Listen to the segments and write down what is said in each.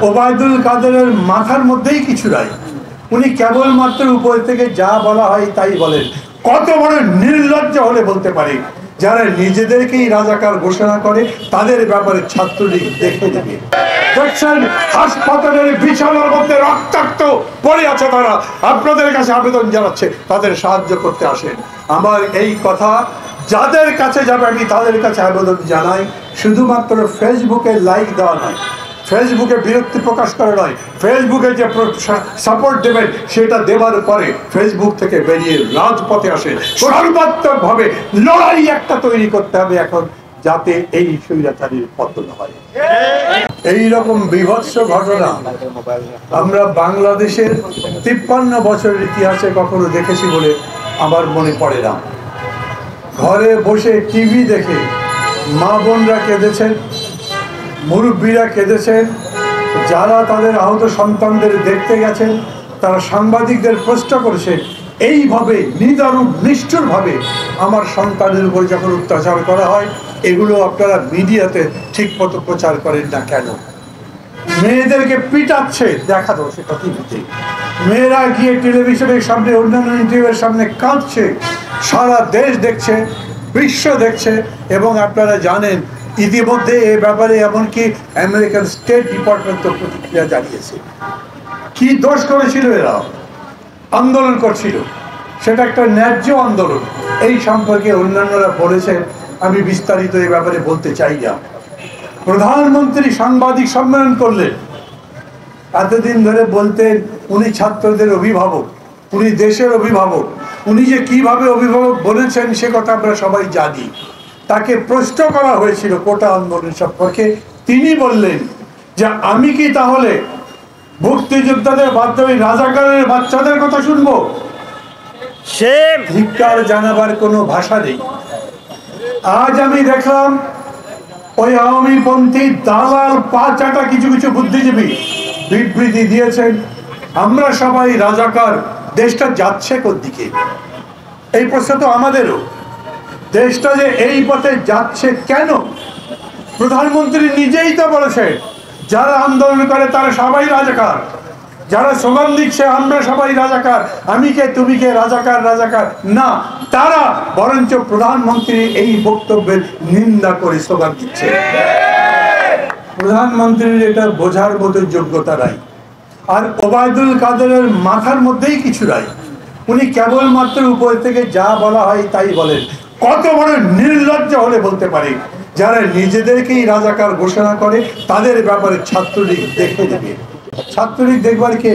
ওবায়দুল কাদেরের মাথার মধ্যেই কিছু নাই। উনি কেবলমাত্র উপর থেকে যা বলা হয় তাই বলেন। কত বড় নির্লজ্জ হলে বলতে পারে, যারা নিজেদেরকেই রাজাকার ঘোষণা করে তাদের ব্যাপারে ছাত্রলীগ দেখে নেবে। দেখছেন হাসপাতালের বিছানার মধ্যে রক্তাক্ত পড়ে আছে, তারা আপনাদের কাছে আবেদন জানাচ্ছে তাদের সাহায্য করতে আসেন। আমার এই কথা যাদের কাছে যাবে আমি তাদের কাছে আবেদন জানাই, শুধুমাত্র ফেসবুকে লাইক দেওয়া নয়, ফেসবুকে বিরক্তি প্রকাশ করা নয়, ফেসবুকে যে সাপোর্ট দেবেন সেটা দেওয়ার পরে ফেসবুক থেকে বেরিয়ে রাজপথে আসে। সর্বাত্মকভাবে লড়াই একটা তৈরি করতে হবে এখন, যাতে এই স্বৈরাচারীর পতন হয়। এইরকম বিভৎস ঘটনা আমরা বাংলাদেশের 53 বছরের ইতিহাসে কখনো দেখেছি বলে আমার মনে পড়ে না। ঘরে বসে টিভি দেখে মা বোনরা কেঁদেছেন, মুরব্বীরা কেঁদেছেন, যারা তাদের আহত সন্তানদের দেখতে গেছেন তারা সাংবাদিকদের প্রশ্ন করেছে, এইভাবে নিদারুণ নিষ্ঠুরভাবে আমার সন্তানের উপর যখন অত্যাচার করা হয় এগুলো আপনারা মিডিয়াতে ঠিক মতো প্রচার করেন না কেন? মেয়েদেরকে পিটাচ্ছে, দেখা দাও সেটা টিভিতে, মেয়েরা গিয়ে টেলিভিশনের সামনে অন্যান্য ইন্টারভিউয়ের সামনে কাঁদছে, সারা দেশ দেখছে, বিশ্ব দেখছে। এবং আপনারা জানেন ইতিমধ্যে এ ব্যাপারে এমনকি আমেরিকান স্টেট ডিপার্টমেন্ট প্রতিক্রিয়া জানিয়েছে। কি দোষ করেছিল এরা? আন্দোলন করছিল, সেটা একটা ন্যায্য আন্দোলন। এই সম্পর্কে অন্যান্যরা বলেছেন, আমি বিস্তারিত এই ব্যাপারে বলতে চাই না। প্রধানমন্ত্রী সাংবাদিক সম্মেলন করলেন, এতদিন ধরে বলতেন উনি ছাত্রদের অভিভাবক, উনি দেশের অভিভাবক, উনি যে কিভাবে অভিভাবক বলেছেন সে কথা আমরা সবাই জানি। তাকে প্রশ্ন করা হয়েছিল কোটা আন্দোলন সম্পর্কে, তিনি বললেন যে আমি কি তাহলে মুক্তিযোদ্ধাদের মাধ্যমে রাজাকারের বাচ্চাদের কথা শুনবো? সে ধিক্কার জানাবার কোনো ভাষা নেই। আজ আমি দেখলাম ওই আওয়ামী পন্থী দালাল পা চাটা কিছু কিছু বুদ্ধিজীবী বিবৃতি দিয়েছেন, আমরা সবাই রাজাকার। দেশটা যাচ্ছে কোন দিকে? এই প্রশ্ন তো আমাদেরও। দেশটা যে এই পথে যাচ্ছে কেন? প্রধানমন্ত্রী নিজেই তো বলেছেন যারা আন্দোলন করে তারা সবাই রাজাকার, যারা স্লোগান দিচ্ছে আমরা সবাই রাজাকার, আমি কে তুমি কে, রাজাকার রাজাকার না, তারা বরঞ্চ প্রধানমন্ত্রী এই বক্তব্যের নিন্দা করে স্লোগান দিচ্ছে। প্রধানমন্ত্রীর এটা বোঝার মতো যোগ্যতা নাই। আর ওবায়দুল কাদেরের মাথার মধ্যেই কিছু নাই। উনি কেবলমাত্র উপর থেকে যা বলা হয় তাই বলেন। কত বড় নির্লজ্জ হলে বলতে পারে, যারা নিজেদেরকেই রাজাকার ঘোষণা করে তাদের ব্যাপারে ছাত্রলীগ দেখে নেবে। ছাত্রলীগ দেখবার কে?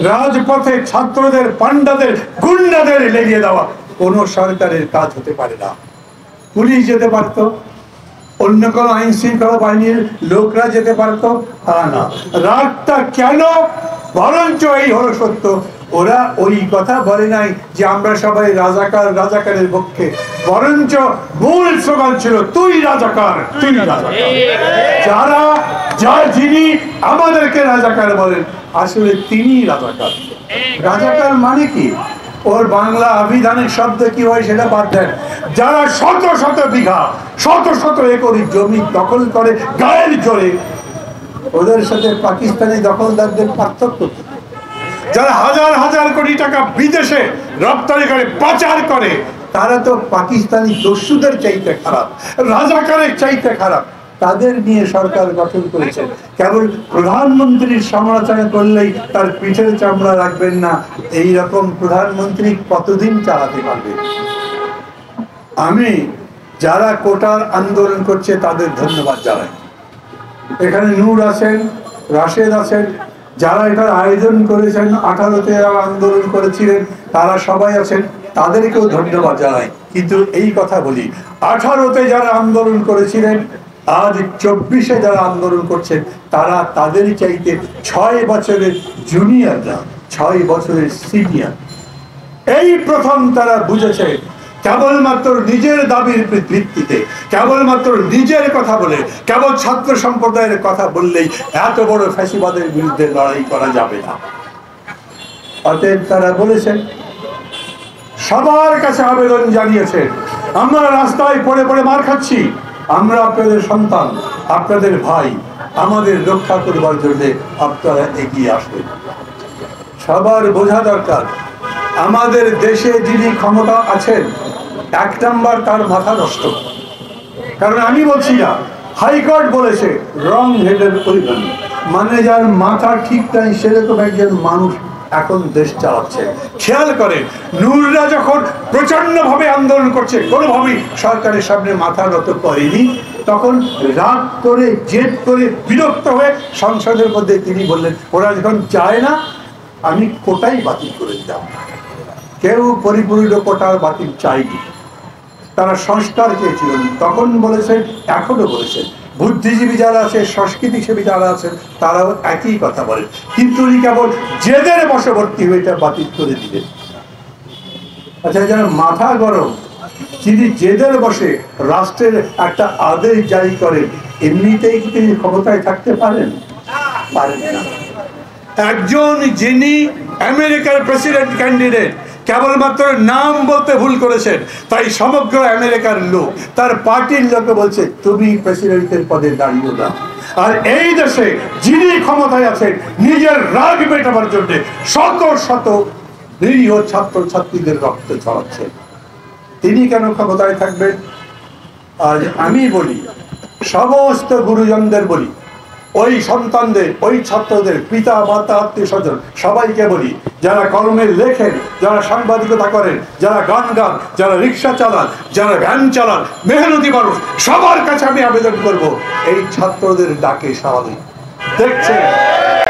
রাজপথে ছাত্রদের, পান্ডাদের, গুন্ডাদের লেলিয়ে দেওয়া কোনো সরকারের কাজ হতে পারে না। পুলিশ যেতে পারতো, অন্য কোনো আইন শৃঙ্খলা বাহিনীর লোকরা যেতে পারতো, তা না। রাগটা কেন? বরঞ্চ এই হলো সত্য, ওরা ওই কথা বলে নাই যে আমরা সবাই রাজাকার, রাজাকারের পক্ষে, বরঞ্চ মূল স্লোগান ছিল তুই রাজাকার, তুই রাজাকার। যিনি আমাদেরকে রাজাকার বলেন আসলে তিনি রাজাকার। রাজাকার মানে কি? ওর বাংলা আবিধানিক শব্দ কি হয় সেটা বাদ দেন। যারা শত শত বিঘা, শত শত একর জমি দখল করে গায়ের জোরে, ওদের সাথে পাকিস্তানি দখলদারদের পার্থক্য। যারা হাজার হাজার কোটি টাকা বিদেশে রপ্তানি করে, পাচার করে, তারা তো পাকিস্তানি দস্যুদের চাইতে খারাপ, রাজাকারের চাইতে খারাপ। তাদের নিয়ে সরকার গঠন করেছে। কেবল প্রধানমন্ত্রীর সমালোচনা করলেই তার পিঠের চামড়া রাখবেন না, এই রকম প্রধানমন্ত্রী কতদিন চালাতে পারবে? আমি যারা কোটার আন্দোলন করছে তাদের ধন্যবাদ জানাই। এখানে নূর আছেন, রাশেদ আছেন, যারা এটার আয়োজন করেছেন, 18তে যারা আন্দোলন করেছিলেন তারা সবাই আছেন, তাদেরকেও ধন্যবাদ জানাই। কিন্তু এই কথা বলি, 18তে যারা আন্দোলন করেছিলেন, আজ 24-এ যারা আন্দোলন করছেন তারা তাদেরই চাইতে 6 বছরের জুনিয়র না, 6 বছরের সিনিয়র। এই প্রথম তারা বুঝেছে কেবলমাত্র নিজের দাবির ভিত্তিতে, কেবলমাত্র নিজের কথা বলে, কেবল ছাত্র সম্প্রদায়ের কথা বললেই এত বড় ফ্যাসিবাদের বিরুদ্ধে লড়াই করা যাবে না। অতএব তারা বলেছেন, সবার কাছে আবেদন জানিয়েছেন, আমরা রাস্তায় পড়ে পড়ে মার খাচ্ছি, আমরা আপনাদের সন্তান, আপনাদের ভাই, আমাদের রক্ষা করবার জন্য আপনারা এগিয়ে আসবেন। সবার বোঝা দরকার, আমাদের দেশে যিনি ক্ষমতা আছেন, এক নাম্বার তার মাথা নষ্ট। কারণ আমি বলছি না, হাইকোর্ট বলেছে রং হেডের পরিমাণ, মানে যার মাথা ঠিক নাই সেরকম একজন মানুষ এখন দেশ চালাচ্ছে। খেয়াল করেন, নূররা যখন প্রচন্ড ভাবে আন্দোলন করছে, কোনোভাবেই সরকারের সামনে মাথা নত করেনি, তখন রাগ করে জেদ করে বিরক্ত হয়ে সংসদের মধ্যে তিনি বললেন, ওরা যখন চায় না আমি কোটাই বাতিল করে দিলাম। কেউ পরিপূর্ণ কোটার বাতিল চাইনি, তারা সংস্কার চেয়েছিলেন। তখন বলেছেন, এখনো বলেছেন, বুদ্ধিজীবী যারা আছে, সংস্কৃতিসেবী যারা আছেন, তারাও একই কথা বলেন। কিন্তু উনি কেবল জেদের বশবর্তী হয়ে এটা বাতিল করে দিলেন। আচ্ছা, যারা মাথা গরম, যিনি জেদের বসে রাষ্ট্রের একটা আদেশ জারি করেন, এমনিতেই কি তিনি ক্ষমতায় থাকতে পারেন? পারেন না। একজন যিনি আমেরিকার প্রেসিডেন্ট ক্যান্ডিডেট, কেবলমাত্র নাম বলতে ভুল করেছেন, তাই সমগ্র আমেরিকার লোক, তার পার্টির লোক বলছে তুমি প্রেসিডেন্টের পদে দাঁড়িয়ে না। আর এই দেশে যিনি ক্ষমতায় আছেন, নিজের রাগ মেটাবার জন্য শত শত নিরীহ ছাত্র ছাত্রীদের রক্ত ছড়াচ্ছেন, তিনি কেন ক্ষমতায় থাকবেন? আর আমি বলি, সমস্ত গুরুজনদের বলি, ওই সন্তানদের, ওই ছাত্রদের পিতা মাতা আত্মীয় স্বজন সবাইকে বলি, যারা কলমে লেখেন, যারা সাংবাদিকতা করেন, যারা গান গান, যারা রিক্সা চালান, যারা ভ্যান চালান, মেহনতি মানুষ, সবার কাছে আমি আবেদন করব, এই ছাত্রদের ডাকে সাড়া দিন।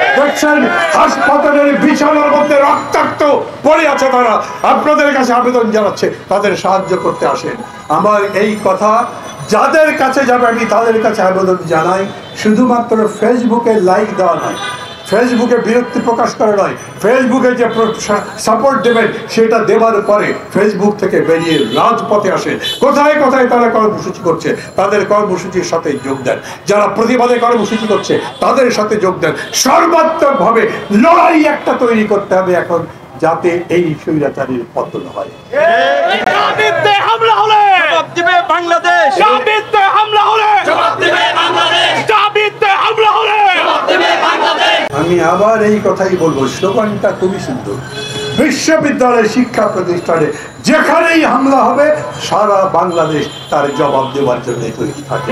দেখছেন হাসপাতালের বিছানার মধ্যে রক্তাক্ত পড়ে আছে, তারা আপনাদের কাছে আবেদন জানাচ্ছে, তাদের সাহায্য করতে আসেন। আমার এই কথা যাদের কাছে যাবে আমি তাদের কাছে আবেদন জানাই, শুধুমাত্র ফেসবুকে লাইক দেওয়া নয়, ফেসবুকে বিরক্তি প্রকাশ করা নয়, ফেসবুকে যে সাপোর্ট দেবেন সেটা দেওয়ার পরে ফেসবুক থেকে বেরিয়ে রাজপথে আসেন। কোথায় কোথায় তারা কর্মসূচি করছে, তাদের কর্মসূচির সাথে যোগ দেন। যারা প্রতিবাদে কর্মসূচি করছে তাদের সাথে যোগ দেন। সর্বাত্মকভাবে লড়াই একটা তৈরি করতে হবে এখন, যাতে এই স্বৈরাচারীর পতন হয়। আমি আবার এই কথাই বলবো, স্লোগানটা খুবই সুন্দর, বিশ্ববিদ্যালয় শিক্ষা প্রতিষ্ঠানে যেখানেই হামলা হবে সারা বাংলাদেশ তার জবাব দেওয়ার জন্য তৈরি থাকে।